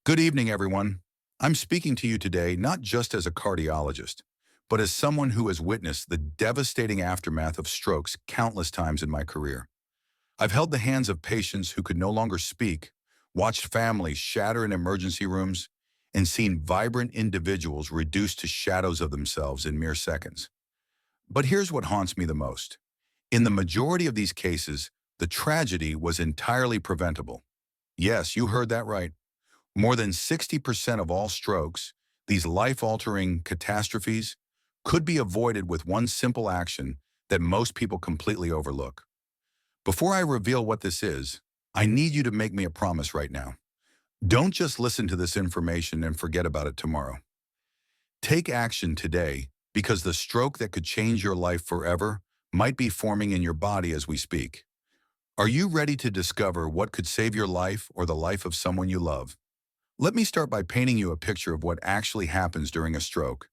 Good evening, everyone. I'm speaking to you today not just as a cardiologist, but as someone who has witnessed the devastating aftermath of strokes countless times in my career. I've held the hands of patients who could no longer speak, watched families shatter in emergency rooms, and seen vibrant individuals reduced to shadows of themselves in mere seconds. But here's what haunts me the most. In the majority of these cases, the tragedy was entirely preventable. Yes, you heard that right. More than 60% of all strokes, these life-altering catastrophes, could be avoided with one simple action that most people completely overlook. Before I reveal what this is, I need you to make me a promise right now. Don't just listen to this information and forget about it tomorrow. Take action today because the stroke that could change your life forever might be forming in your body as we speak. Are you ready to discover what could save your life or the life of someone you love? Let me start by painting you a picture of what actually happens during a stroke,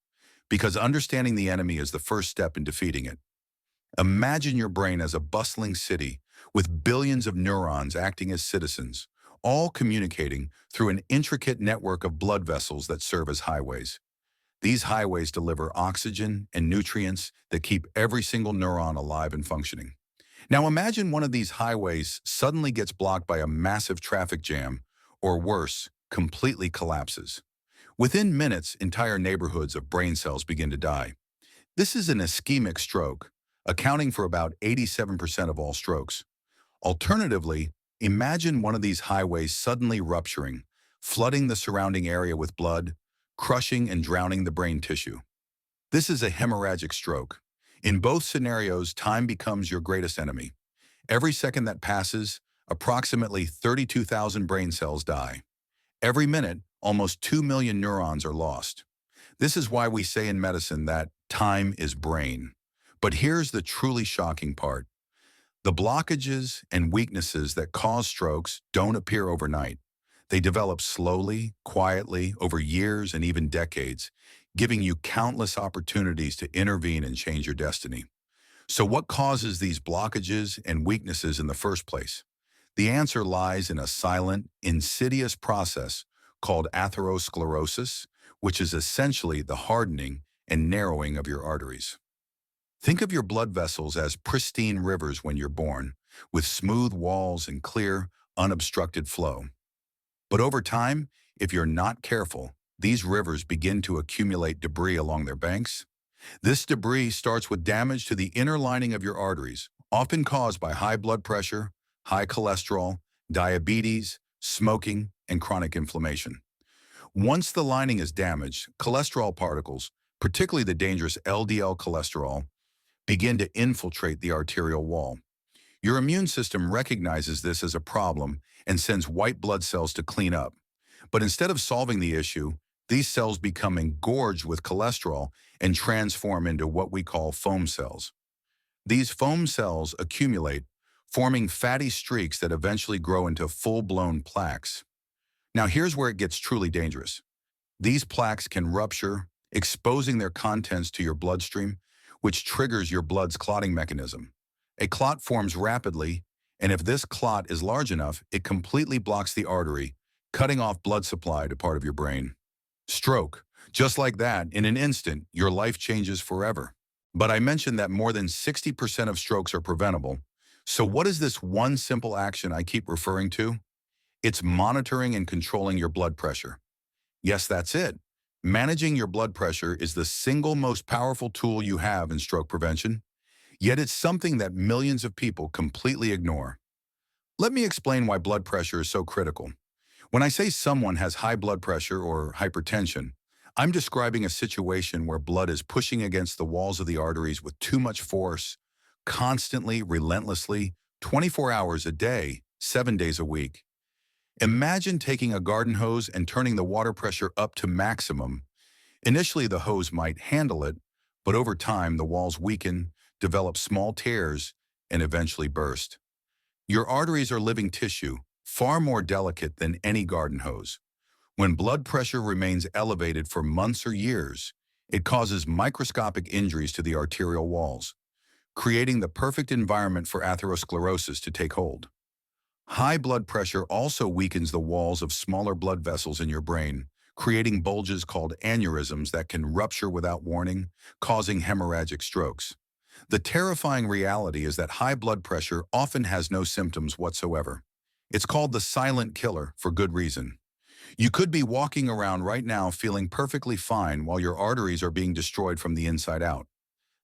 because understanding the enemy is the first step in defeating it. Imagine your brain as a bustling city with billions of neurons acting as citizens, all communicating through an intricate network of blood vessels that serve as highways. These highways deliver oxygen and nutrients that keep every single neuron alive and functioning. Now imagine one of these highways suddenly gets blocked by a massive traffic jam, or worse, completely collapses. Within minutes, entire neighborhoods of brain cells begin to die. This is an ischemic stroke, accounting for about 87% of all strokes. Alternatively, imagine one of these highways suddenly rupturing, flooding the surrounding area with blood, crushing and drowning the brain tissue. This is a hemorrhagic stroke. In both scenarios, time becomes your greatest enemy. Every second that passes, approximately 32,000 brain cells die. Every minute, almost 2 million neurons are lost. This is why we say in medicine that time is brain. But here's the truly shocking part. The blockages and weaknesses that cause strokes don't appear overnight. They develop slowly, quietly, over years and even decades, giving you countless opportunities to intervene and change your destiny. So what causes these blockages and weaknesses in the first place? The answer lies in a silent, insidious process called atherosclerosis, which is essentially the hardening and narrowing of your arteries. Think of your blood vessels as pristine rivers when you're born, with smooth walls and clear, unobstructed flow. But over time, if you're not careful, these rivers begin to accumulate debris along their banks. This debris starts with damage to the inner lining of your arteries, often caused by high blood pressure, high cholesterol, diabetes, smoking, and chronic inflammation. Once the lining is damaged, cholesterol particles, particularly the dangerous LDL cholesterol, begin to infiltrate the arterial wall. Your immune system recognizes this as a problem and sends white blood cells to clean up. But instead of solving the issue, these cells become engorged with cholesterol and transform into what we call foam cells. These foam cells accumulate, forming fatty streaks that eventually grow into full-blown plaques. Now here's where it gets truly dangerous. These plaques can rupture, exposing their contents to your bloodstream, which triggers your blood's clotting mechanism. A clot forms rapidly, and if this clot is large enough, it completely blocks the artery, cutting off blood supply to part of your brain. Stroke. Just like that, in an instant, your life changes forever. But I mentioned that more than 60% of strokes are preventable. So what is this one simple action I keep referring to? It's monitoring and controlling your blood pressure. Yes, that's it. Managing your blood pressure is the single most powerful tool you have in stroke prevention, yet it's something that millions of people completely ignore. Let me explain why blood pressure is so critical. When I say someone has high blood pressure or hypertension, I'm describing a situation where blood is pushing against the walls of the arteries with too much force, constantly, relentlessly, 24 hours a day, 7 days a week. Imagine taking a garden hose and turning the water pressure up to maximum. Initially, the hose might handle it, but over time, the walls weaken, develop small tears, and eventually burst. Your arteries are living tissue, far more delicate than any garden hose. When blood pressure remains elevated for months or years, it causes microscopic injuries to the arterial walls, creating the perfect environment for atherosclerosis to take hold. High blood pressure also weakens the walls of smaller blood vessels in your brain, creating bulges called aneurysms that can rupture without warning, causing hemorrhagic strokes. The terrifying reality is that high blood pressure often has no symptoms whatsoever. It's called the silent killer for good reason. You could be walking around right now feeling perfectly fine while your arteries are being destroyed from the inside out.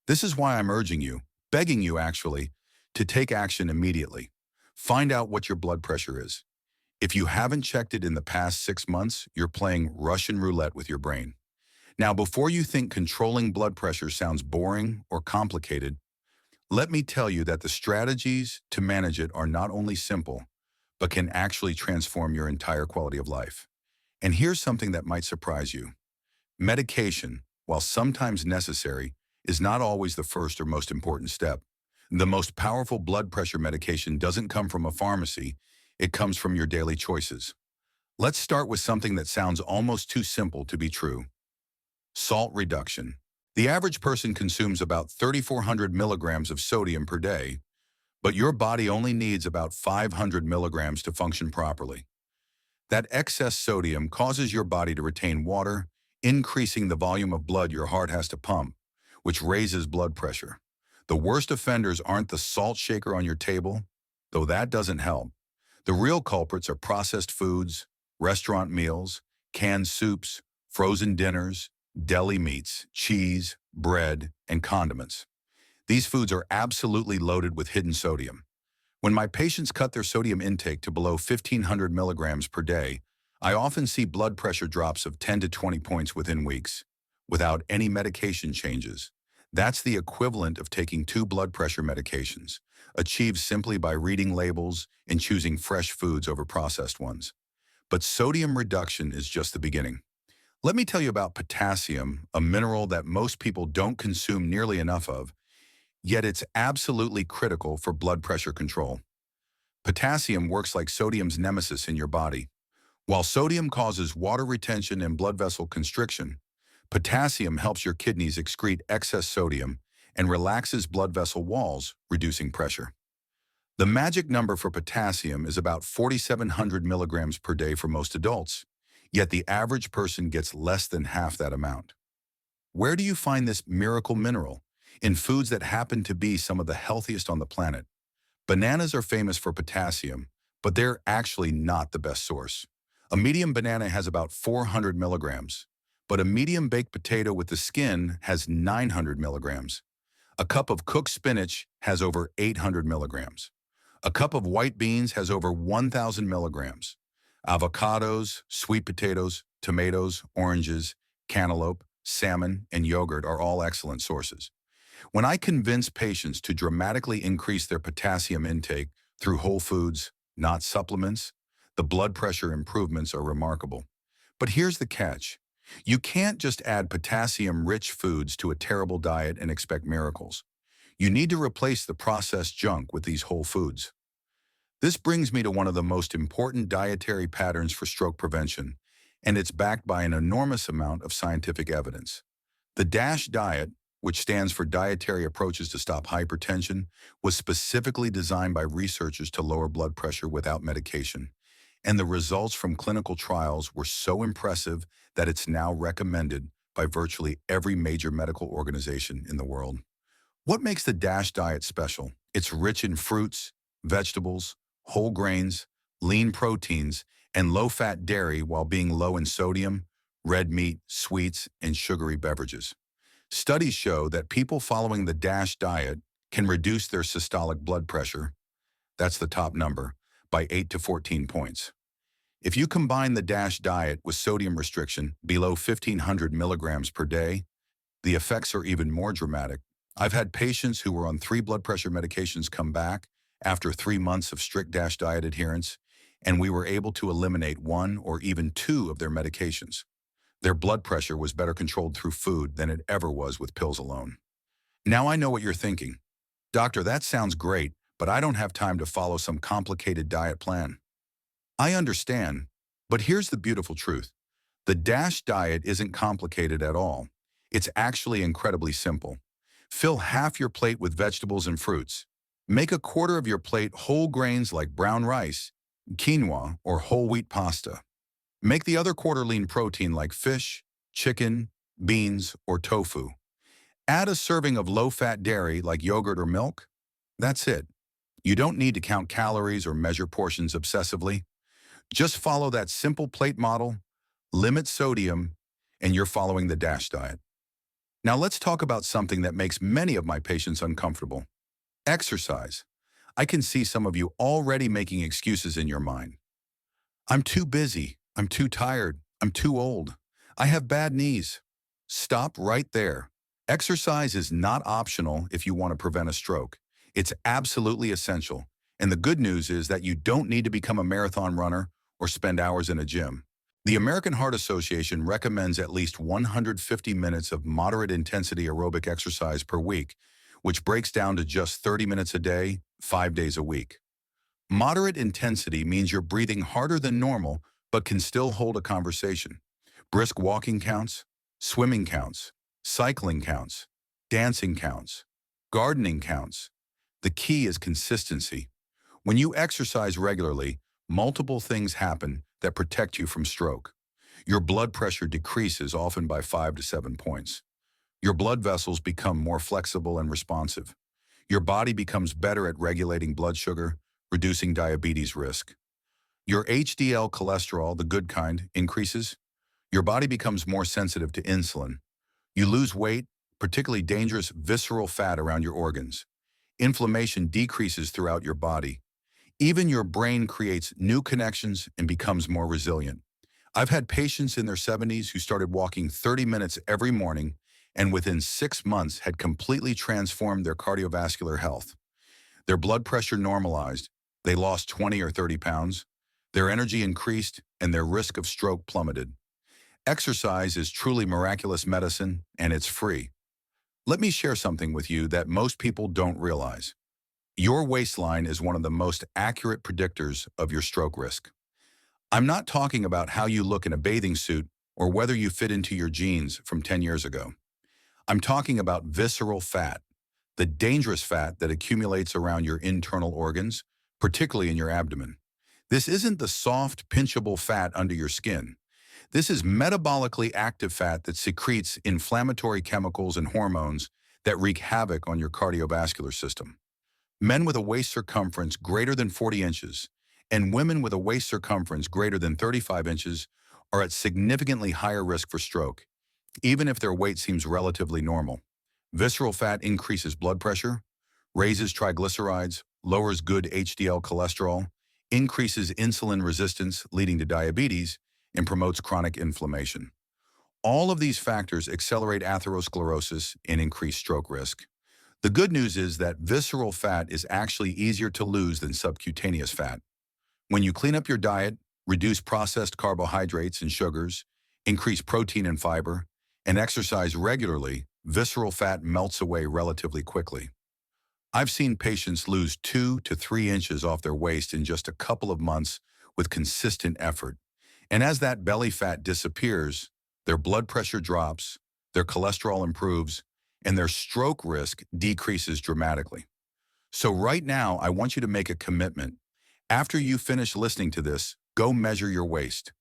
This is why I'm urging you, begging you actually, to take action immediately. Find out what your blood pressure is. If you haven't checked it in the past 6 months, you're playing Russian roulette with your brain. Now, before you think controlling blood pressure sounds boring or complicated, let me tell you that the strategies to manage it are not only simple, but can actually transform your entire quality of life. And here's something that might surprise you. Medication, while sometimes necessary, is not always the first or most important step. The most powerful blood pressure medication doesn't come from a pharmacy, it comes from your daily choices. Let's start with something that sounds almost too simple to be true. Salt reduction. The average person consumes about 3,400 milligrams of sodium per day, but your body only needs about 500 milligrams to function properly. That excess sodium causes your body to retain water, increasing the volume of blood your heart has to pump, which raises blood pressure. The worst offenders aren't the salt shaker on your table, though that doesn't help. The real culprits are processed foods, restaurant meals, canned soups, frozen dinners, deli meats, cheese, bread, and condiments. These foods are absolutely loaded with hidden sodium. When my patients cut their sodium intake to below 1,500 milligrams per day, I often see blood pressure drops of 10 to 20 points within weeks, without any medication changes. That's the equivalent of taking 2 blood pressure medications, achieved simply by reading labels and choosing fresh foods over processed ones. But sodium reduction is just the beginning. Let me tell you about potassium, a mineral that most people don't consume nearly enough of, yet it's absolutely critical for blood pressure control. Potassium works like sodium's nemesis in your body. While sodium causes water retention and blood vessel constriction, potassium helps your kidneys excrete excess sodium and relaxes blood vessel walls, reducing pressure. The magic number for potassium is about 4,700 milligrams per day for most adults, yet the average person gets less than half that amount. Where do you find this miracle mineral? In foods that happen to be some of the healthiest on the planet. Bananas are famous for potassium, but they're actually not the best source. A medium banana has about 400 milligrams, but a medium baked potato with the skin has 900 milligrams. A cup of cooked spinach has over 800 milligrams. A cup of white beans has over 1,000 milligrams. Avocados, sweet potatoes, tomatoes, oranges, cantaloupe, salmon, and yogurt are all excellent sources. When I convince patients to dramatically increase their potassium intake through whole foods, not supplements, the blood pressure improvements are remarkable. But here's the catch. You can't just add potassium-rich foods to a terrible diet and expect miracles. You need to replace the processed junk with these whole foods. This brings me to one of the most important dietary patterns for stroke prevention, and it's backed by an enormous amount of scientific evidence. The DASH diet, which stands for Dietary Approaches to Stop Hypertension, was specifically designed by researchers to lower blood pressure without medication. And the results from clinical trials were so impressive that it's now recommended by virtually every major medical organization in the world. What makes the DASH diet special? It's rich in fruits, vegetables, whole grains, lean proteins, and low-fat dairy while being low in sodium, red meat, sweets, and sugary beverages. Studies show that people following the DASH diet can reduce their systolic blood pressure, that's the top number, by 8 to 14 points. If you combine the DASH diet with sodium restriction below 1,500 milligrams per day, the effects are even more dramatic. I've had patients who were on 3 blood pressure medications come back after 3 months of strict DASH diet adherence, and we were able to eliminate 1 or even 2 of their medications. Their blood pressure was better controlled through food than it ever was with pills alone. Now I know what you're thinking. Doctor, that sounds great, but I don't have time to follow some complicated diet plan. I understand, but here's the beautiful truth. The DASH diet isn't complicated at all. It's actually incredibly simple. Fill half your plate with vegetables and fruits. Make a quarter of your plate whole grains like brown rice quinoa, or whole wheat pasta. Make the other quarter lean protein like fish, chicken, beans, or tofu. Add a serving of low-fat dairy like yogurt or milk. That's it. You don't need to count calories or measure portions obsessively. Just follow that simple plate model, limit sodium, and you're following the DASH diet. Now let's talk about something that makes many of my patients uncomfortable. Exercise. I can see some of you already making excuses in your mind. I'm too busy. I'm too tired. I'm too old. I have bad knees. Stop right there. Exercise is not optional if you want to prevent a stroke. It's absolutely essential. And the good news is that you don't need to become a marathon runner or spend hours in a gym. The American Heart Association recommends at least 150 minutes of moderate intensity aerobic exercise per week, which breaks down to just 30 minutes a day, 5 days a week. Moderate intensity means you're breathing harder than normal, but can still hold a conversation. Brisk walking counts, swimming counts, cycling counts, dancing counts, gardening counts. The key is consistency. When you exercise regularly, multiple things happen that protect you from stroke. Your blood pressure decreases often by 5 to 7 points. Your blood vessels become more flexible and responsive. Your body becomes better at regulating blood sugar, reducing diabetes risk. Your HDL cholesterol, the good kind, increases. Your body becomes more sensitive to insulin. You lose weight, particularly dangerous visceral fat around your organs. Inflammation decreases throughout your body. Even your brain creates new connections and becomes more resilient. I've had patients in their 70s who started walking 30 minutes every morning and within 6 months had completely transformed their cardiovascular health. Their blood pressure normalized, they lost 20 or 30 pounds, their energy increased, and their risk of stroke plummeted. Exercise is truly miraculous medicine, and it's free. Let me share something with you that most people don't realize. Your waistline is one of the most accurate predictors of your stroke risk. I'm not talking about how you look in a bathing suit or whether you fit into your jeans from 10 years ago. I'm talking about visceral fat, the dangerous fat that accumulates around your internal organs, particularly in your abdomen. This isn't the soft, pinchable fat under your skin. This is metabolically active fat that secretes inflammatory chemicals and hormones that wreak havoc on your cardiovascular system. Men with a waist circumference greater than 40 inches and women with a waist circumference greater than 35 inches are at significantly higher risk for stroke, even if their weight seems relatively normal. Visceral fat increases blood pressure, raises triglycerides, lowers good HDL cholesterol, increases insulin resistance leading to diabetes, and promotes chronic inflammation. All of these factors accelerate atherosclerosis and increase stroke risk. The good news is that visceral fat is actually easier to lose than subcutaneous fat. When you clean up your diet, reduce processed carbohydrates and sugars, increase protein and fiber, and exercise regularly, visceral fat melts away relatively quickly. I've seen patients lose 2 to 3 inches off their waist in just a couple of months with consistent effort. And as that belly fat disappears, their blood pressure drops, their cholesterol improves, and their stroke risk decreases dramatically. So right now, I want you to make a commitment. After you finish listening to this, go measure your waist.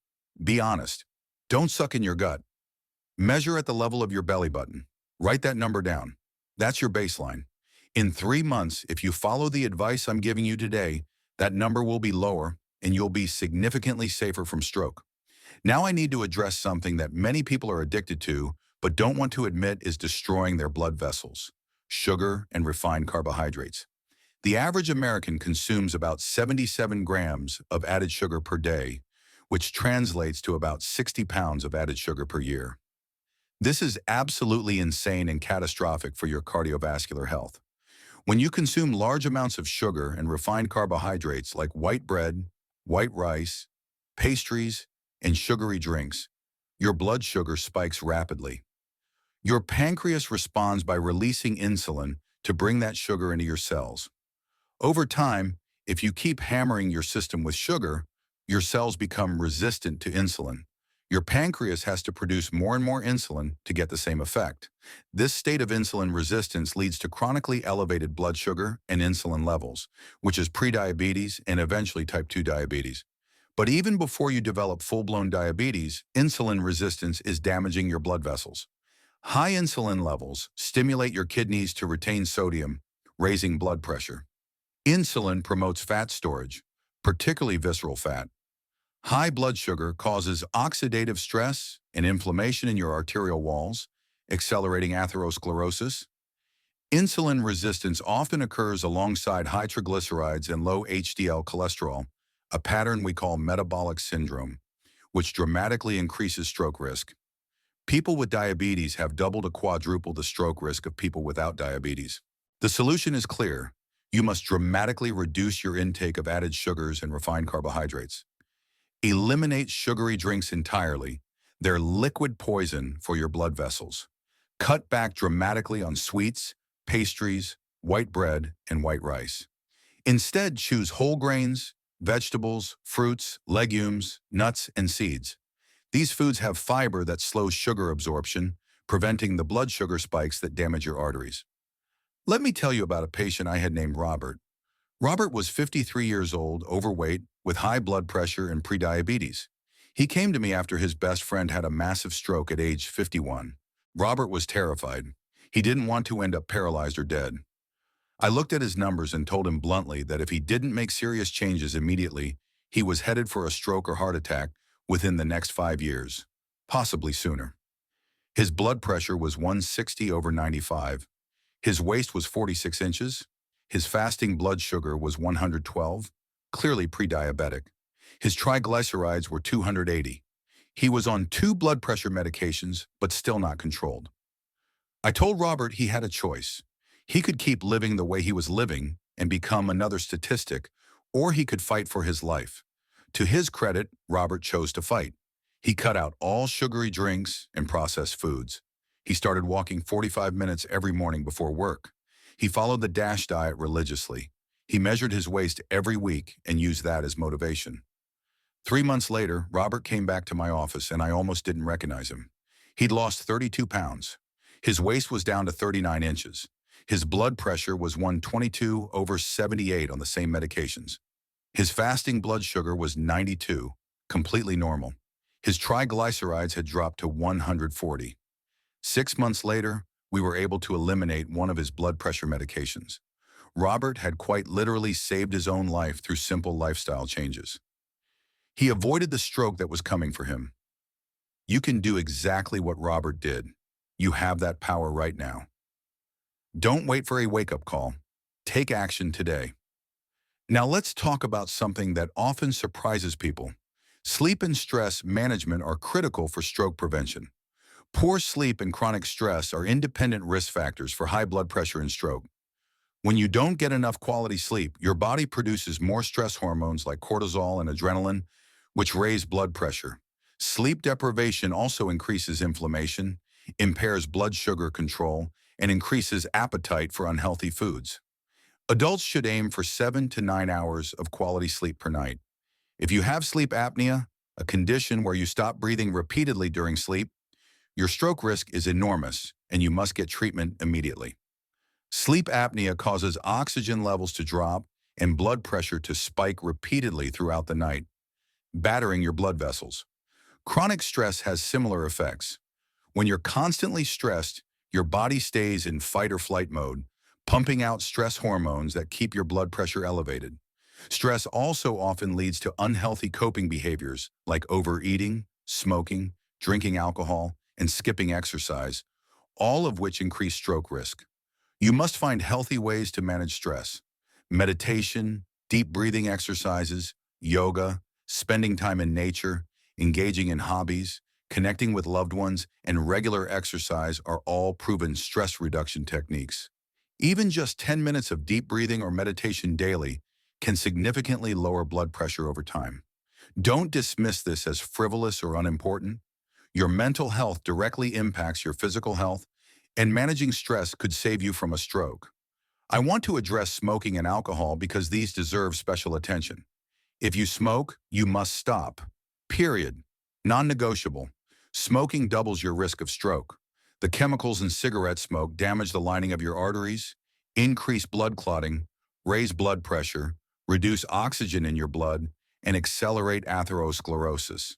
Be honest. Don't suck in your gut. Measure at the level of your belly button. Write that number down. That's your baseline. In 3 months, if you follow the advice I'm giving you today, that number will be lower and you'll be significantly safer from stroke. Now I need to address something that many people are addicted to but don't want to admit is destroying their blood vessels: sugar and refined carbohydrates. The average American consumes about 77 grams of added sugar per day, which translates to about 60 pounds of added sugar per year. This is absolutely insane and catastrophic for your cardiovascular health. When you consume large amounts of sugar and refined carbohydrates like white bread, white rice, pastries, and sugary drinks, your blood sugar spikes rapidly. Your pancreas responds by releasing insulin to bring that sugar into your cells. Over time, if you keep hammering your system with sugar, your cells become resistant to insulin. Your pancreas has to produce more and more insulin to get the same effect. This state of insulin resistance leads to chronically elevated blood sugar and insulin levels, which is prediabetes and eventually type 2 diabetes. But even before you develop full-blown diabetes, insulin resistance is damaging your blood vessels. High insulin levels stimulate your kidneys to retain sodium, raising blood pressure. Insulin promotes fat storage, particularly visceral fat. High blood sugar causes oxidative stress and inflammation in your arterial walls, accelerating atherosclerosis. Insulin resistance often occurs alongside high triglycerides and low HDL cholesterol, a pattern we call metabolic syndrome, which dramatically increases stroke risk. People with diabetes have double to quadruple the stroke risk of people without diabetes. The solution is clear. You must dramatically reduce your intake of added sugars and refined carbohydrates. Eliminate sugary drinks entirely. They're liquid poison for your blood vessels. Cut back dramatically on sweets, pastries, white bread, and white rice. Instead, choose whole grains, vegetables, fruits, legumes, nuts, and seeds. These foods have fiber that slows sugar absorption, preventing the blood sugar spikes that damage your arteries. Let me tell you about a patient I had named Robert. Robert was 53 years old, overweight, with high blood pressure and prediabetes. He came to me after his best friend had a massive stroke at age 51. Robert was terrified. He didn't want to end up paralyzed or dead. I looked at his numbers and told him bluntly that if he didn't make serious changes immediately, he was headed for a stroke or heart attack within the next 5 years, possibly sooner. His blood pressure was 160/95. His waist was 46 inches. His fasting blood sugar was 112, clearly pre-diabetic. His triglycerides were 280. He was on 2 blood pressure medications, but still not controlled. I told Robert he had a choice. He could keep living the way he was living and become another statistic, or he could fight for his life. To his credit, Robert chose to fight. He cut out all sugary drinks and processed foods. He started walking 45 minutes every morning before work. He followed the DASH diet religiously. He measured his waist every week and used that as motivation. 3 months later, Robert came back to my office and I almost didn't recognize him. He'd lost 32 pounds. His waist was down to 39 inches. His blood pressure was 122/78 on the same medications. His fasting blood sugar was 92, completely normal. His triglycerides had dropped to 140. 6 months later, we were able to eliminate one of his blood pressure medications. Robert had quite literally saved his own life through simple lifestyle changes. He avoided the stroke that was coming for him. You can do exactly what Robert did. You have that power right now. Don't wait for a wake-up call. Take action today. Now let's talk about something that often surprises people. Sleep and stress management are critical for stroke prevention. Poor sleep and chronic stress are independent risk factors for high blood pressure and stroke. When you don't get enough quality sleep, your body produces more stress hormones like cortisol and adrenaline, which raise blood pressure. Sleep deprivation also increases inflammation, impairs blood sugar control, and increases appetite for unhealthy foods. Adults should aim for 7 to 9 hours of quality sleep per night. If you have sleep apnea, a condition where you stop breathing repeatedly during sleep, your stroke risk is enormous and you must get treatment immediately. Sleep apnea causes oxygen levels to drop and blood pressure to spike repeatedly throughout the night, battering your blood vessels. Chronic stress has similar effects. When you're constantly stressed, your body stays in fight or flight mode, pumping out stress hormones that keep your blood pressure elevated. Stress also often leads to unhealthy coping behaviors like overeating, smoking, drinking alcohol, and skipping exercise, all of which increase stroke risk. You must find healthy ways to manage stress. Meditation, deep breathing exercises, yoga, spending time in nature, engaging in hobbies, connecting with loved ones, and regular exercise are all proven stress reduction techniques. Even just 10 minutes of deep breathing or meditation daily can significantly lower blood pressure over time. Don't dismiss this as frivolous or unimportant. Your mental health directly impacts your physical health, and managing stress could save you from a stroke. I want to address smoking and alcohol because these deserve special attention. If you smoke, you must stop. Period. Non-negotiable. Smoking doubles your risk of stroke. The chemicals in cigarette smoke damage the lining of your arteries, increase blood clotting, raise blood pressure, reduce oxygen in your blood, and accelerate atherosclerosis.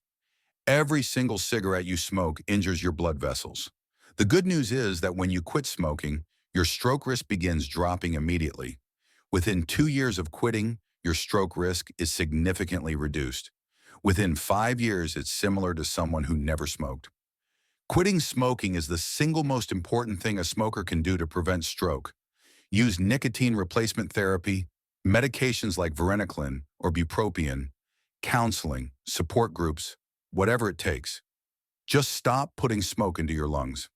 Every single cigarette you smoke injures your blood vessels. The good news is that when you quit smoking, your stroke risk begins dropping immediately. Within 2 years of quitting, your stroke risk is significantly reduced. Within 5 years, it's similar to someone who never smoked. Quitting smoking is the single most important thing a smoker can do to prevent stroke. Use nicotine replacement therapy, medications like varenicline or bupropion, counseling, support groups, whatever it takes. Just stop putting smoke into your lungs.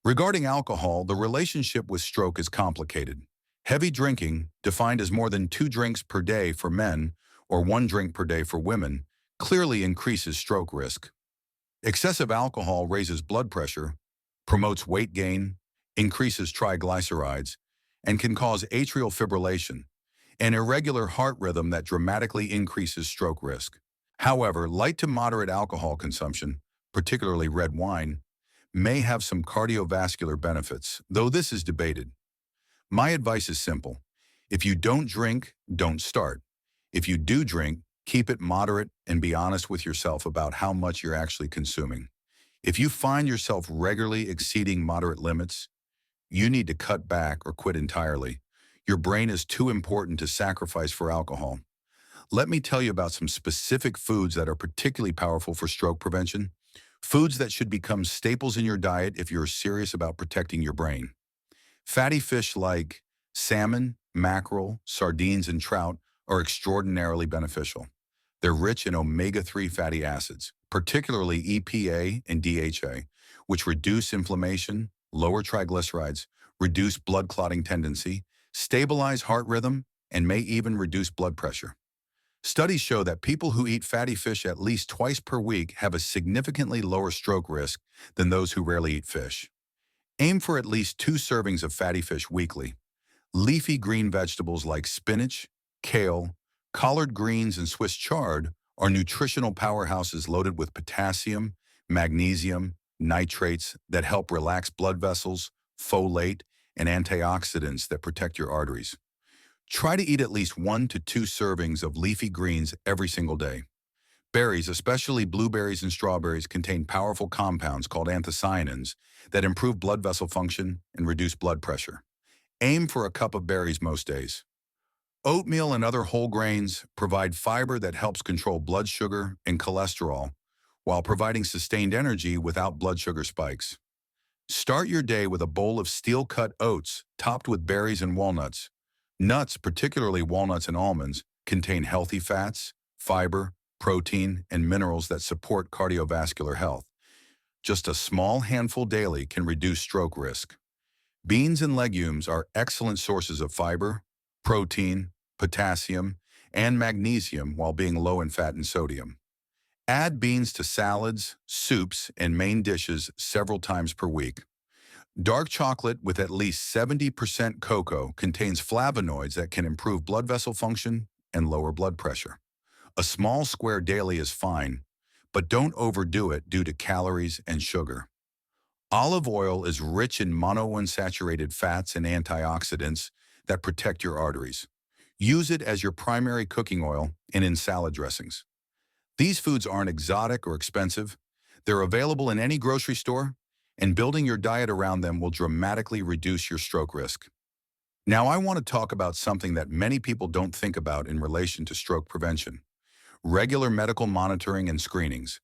Regarding alcohol, the relationship with stroke is complicated. Heavy drinking, defined as more than 2 drinks per day for men or 1 drink per day for women, clearly increases stroke risk. Excessive alcohol raises blood pressure, promotes weight gain, increases triglycerides, and can cause atrial fibrillation, an irregular heart rhythm that dramatically increases stroke risk. However, light to moderate alcohol consumption, particularly red wine, may have some cardiovascular benefits, though this is debated. My advice is simple. If you don't drink, don't start. If you do drink, keep it moderate and be honest with yourself about how much you're actually consuming. If you find yourself regularly exceeding moderate limits, you need to cut back or quit entirely. Your brain is too important to sacrifice for alcohol. Let me tell you about some specific foods that are particularly powerful for stroke prevention. Foods that should become staples in your diet if you're serious about protecting your brain. Fatty fish like salmon, mackerel, sardines, and trout are extraordinarily beneficial. They're rich in omega-3 fatty acids, particularly EPA and DHA, which reduce inflammation, lower triglycerides, reduce blood clotting tendency, stabilize heart rhythm, and may even reduce blood pressure. Studies show that people who eat fatty fish at least twice per week have a significantly lower stroke risk than those who rarely eat fish. Aim for at least 2 servings of fatty fish weekly. Leafy green vegetables like spinach, kale, collard greens, and Swiss chard are nutritional powerhouses loaded with potassium, magnesium, nitrates that help relax blood vessels, folate, and antioxidants that protect your arteries. Try to eat at least 1 to 2 servings of leafy greens every single day. Berries, especially blueberries and strawberries, contain powerful compounds called anthocyanins that improve blood vessel function and reduce blood pressure. Aim for a cup of berries most days. Oatmeal and other whole grains provide fiber that helps control blood sugar and cholesterol while providing sustained energy without blood sugar spikes. Start your day with a bowl of steel-cut oats topped with berries and walnuts. Nuts, particularly walnuts and almonds, contain healthy fats, fiber, protein, and minerals that support cardiovascular health. Just a small handful daily can reduce stroke risk. Beans and legumes are excellent sources of fiber, protein, potassium, and magnesium while being low in fat and sodium. Add beans to salads, soups, and main dishes several times per week. Dark chocolate with at least 70% cocoa contains flavonoids that can improve blood vessel function and lower blood pressure. A small square daily is fine, but don't overdo it due to calories and sugar. Olive oil is rich in monounsaturated fats and antioxidants that protect your arteries. Use it as your primary cooking oil and in salad dressings. These foods aren't exotic or expensive. They're available in any grocery store, and building your diet around them will dramatically reduce your stroke risk. Now, I want to talk about something that many people don't think about in relation to stroke prevention: regular medical monitoring and screenings.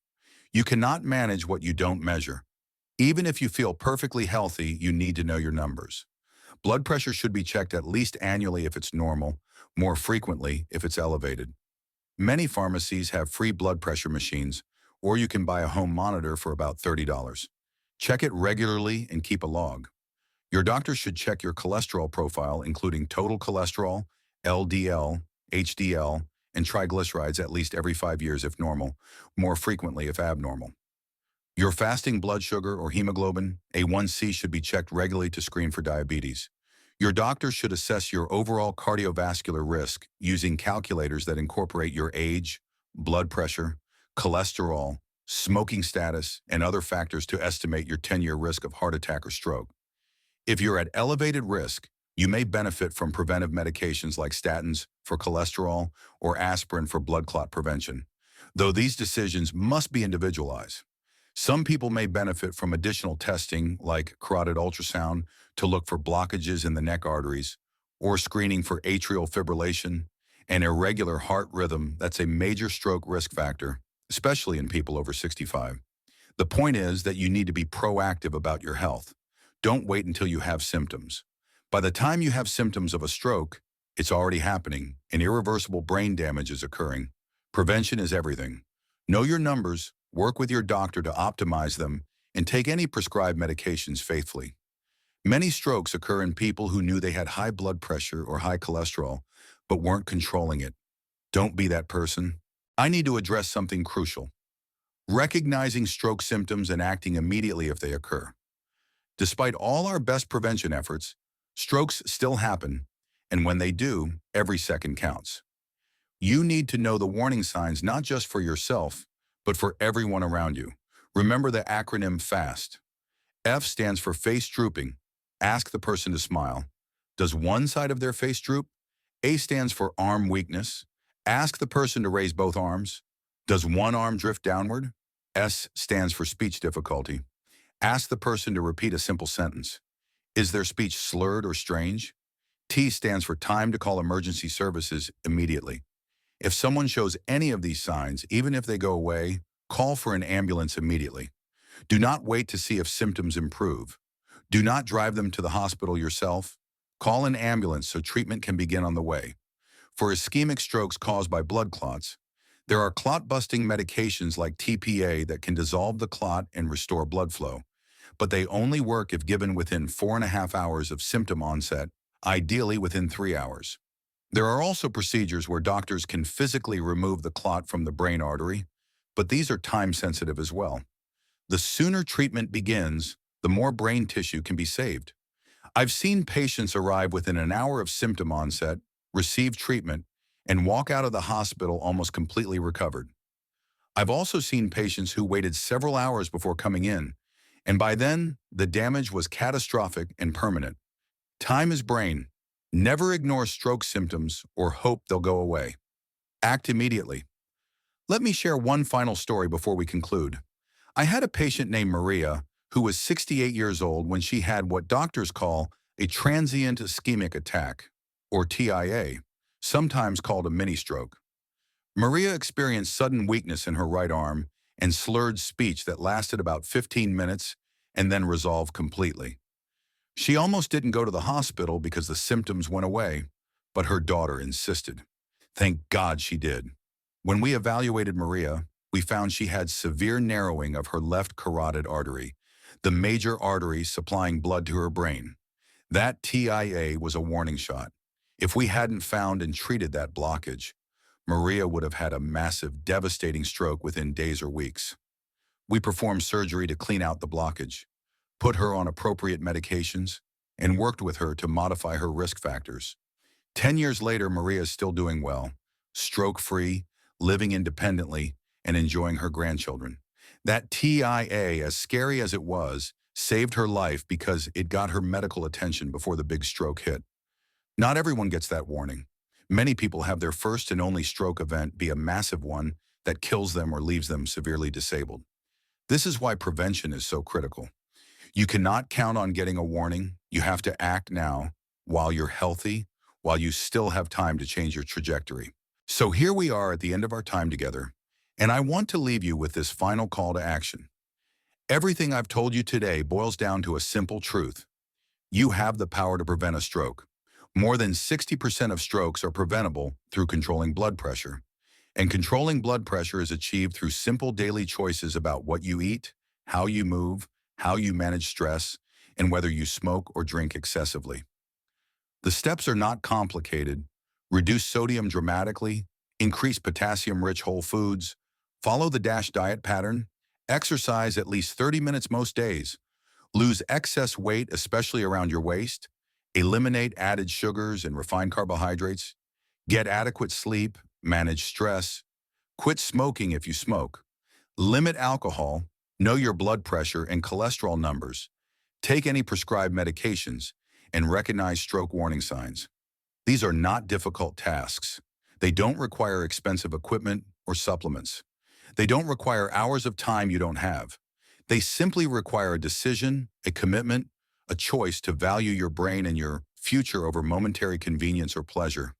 You cannot manage what you don't measure. Even if you feel perfectly healthy, you need to know your numbers. Blood pressure should be checked at least annually if it's normal, more frequently if it's elevated. Many pharmacies have free blood pressure machines, or you can buy a home monitor for about $30. Check it regularly and keep a log. Your doctor should check your cholesterol profile, including total cholesterol, LDL, HDL, and triglycerides at least every 5 years if normal, more frequently if abnormal. Your fasting blood sugar or hemoglobin, A1C, should be checked regularly to screen for diabetes. Your doctor should assess your overall cardiovascular risk using calculators that incorporate your age, blood pressure, cholesterol, smoking status, and other factors to estimate your 10-year risk of heart attack or stroke. If you're at elevated risk, you may benefit from preventive medications like statins for cholesterol or aspirin for blood clot prevention, though these decisions must be individualized. Some people may benefit from additional testing like carotid ultrasound to look for blockages in the neck arteries, or screening for atrial fibrillation, an irregular heart rhythm that's a major stroke risk factor, especially in people over 65. The point is that you need to be proactive about your health. Don't wait until you have symptoms. By the time you have symptoms of a stroke, it's already happening and irreversible brain damage is occurring. Prevention is everything. Know your numbers, work with your doctor to optimize them, and take any prescribed medications faithfully. Many strokes occur in people who knew they had high blood pressure or high cholesterol, but weren't controlling it. Don't be that person. I need to address something crucial: recognizing stroke symptoms and acting immediately if they occur. Despite all our best prevention efforts, strokes still happen, and when they do, every second counts. You need to know the warning signs not just for yourself, but for everyone around you. Remember the acronym FAST. F stands for face drooping. Ask the person to smile. Does one side of their face droop? A stands for arm weakness. Ask the person to raise both arms. Does one arm drift downward? S stands for speech difficulty. Ask the person to repeat a simple sentence. Is their speech slurred or strange? T stands for time to call emergency services immediately. If someone shows any of these signs, even if they go away, call for an ambulance immediately. Do not wait to see if symptoms improve. Do not drive them to the hospital yourself. Call an ambulance so treatment can begin on the way. For ischemic strokes caused by blood clots, there are clot-busting medications like TPA that can dissolve the clot and restore blood flow, but they only work if given within 4.5 hours of symptom onset, ideally within 3 hours. There are also procedures where doctors can physically remove the clot from the brain artery, but these are time-sensitive as well. The sooner treatment begins, the more brain tissue can be saved. I've seen patients arrive within an hour of symptom onset, receive treatment, and walk out of the hospital almost completely recovered. I've also seen patients who waited several hours before coming in, and by then, the damage was catastrophic and permanent. Time is brain. Never ignore stroke symptoms or hope they'll go away. Act immediately. Let me share one final story before we conclude. I had a patient named Maria who was 68 years old when she had what doctors call a transient ischemic attack, or TIA, sometimes called a mini-stroke. Maria experienced sudden weakness in her right arm and slurred speech that lasted about 15 minutes and then resolved completely. She almost didn't go to the hospital because the symptoms went away, but her daughter insisted. Thank God she did. When we evaluated Maria, we found she had severe narrowing of her left carotid artery, the major artery supplying blood to her brain. That TIA was a warning shot. If we hadn't found and treated that blockage, Maria would have had a massive, devastating stroke within days or weeks. We performed surgery to clean out the blockage, put her on appropriate medications, and worked with her to modify her risk factors. 10 years later, Maria is still doing well, stroke-free, living independently, and enjoying her grandchildren. That TIA, as scary as it was, saved her life because it got her medical attention before the big stroke hit. Not everyone gets that warning. Many people have their first and only stroke event be a massive one that kills them or leaves them severely disabled. This is why prevention is so critical. You cannot count on getting a warning. You have to act now, while you're healthy, while you still have time to change your trajectory. So here we are at the end of our time together, and I want to leave you with this final call to action. Everything I've told you today boils down to a simple truth. You have the power to prevent a stroke. More than 60% of strokes are preventable through controlling blood pressure. And controlling blood pressure is achieved through simple daily choices about what you eat, how you move, how you manage stress, and whether you smoke or drink excessively. The steps are not complicated. Reduce sodium dramatically, increase potassium-rich whole foods, follow the DASH diet pattern, exercise at least 30 minutes most days, lose excess weight, especially around your waist, eliminate added sugars and refined carbohydrates, get adequate sleep, manage stress, quit smoking if you smoke, Limit alcohol, know your blood pressure and cholesterol numbers, take any prescribed medications, and recognize stroke warning signs. These are not difficult tasks. They don't require expensive equipment or supplements. They don't require hours of time you don't have. They simply require a decision, a commitment, a choice to value your brain and your future over momentary convenience or pleasure.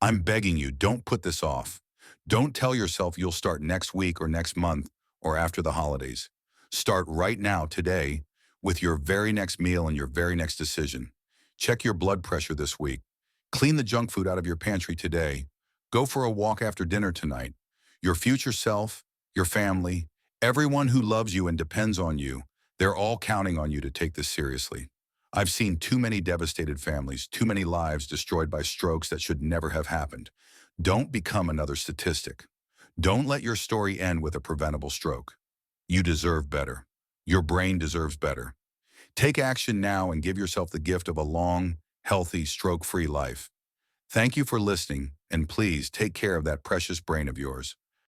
I'm begging you, don't put this off. Don't tell yourself you'll start next week or next month or after the holidays. Start right now, today, with your very next meal and your very next decision. Check your blood pressure this week. Clean the junk food out of your pantry today. Go for a walk after dinner tonight. Your future self, your family, everyone who loves you and depends on you, they're all counting on you to take this seriously. I've seen too many devastated families, too many lives destroyed by strokes that should never have happened. Don't become another statistic. Don't let your story end with a preventable stroke. You deserve better. Your brain deserves better. Take action now and give yourself the gift of a long, healthy, stroke-free life. Thank you for listening, and please take care of that precious brain of yours.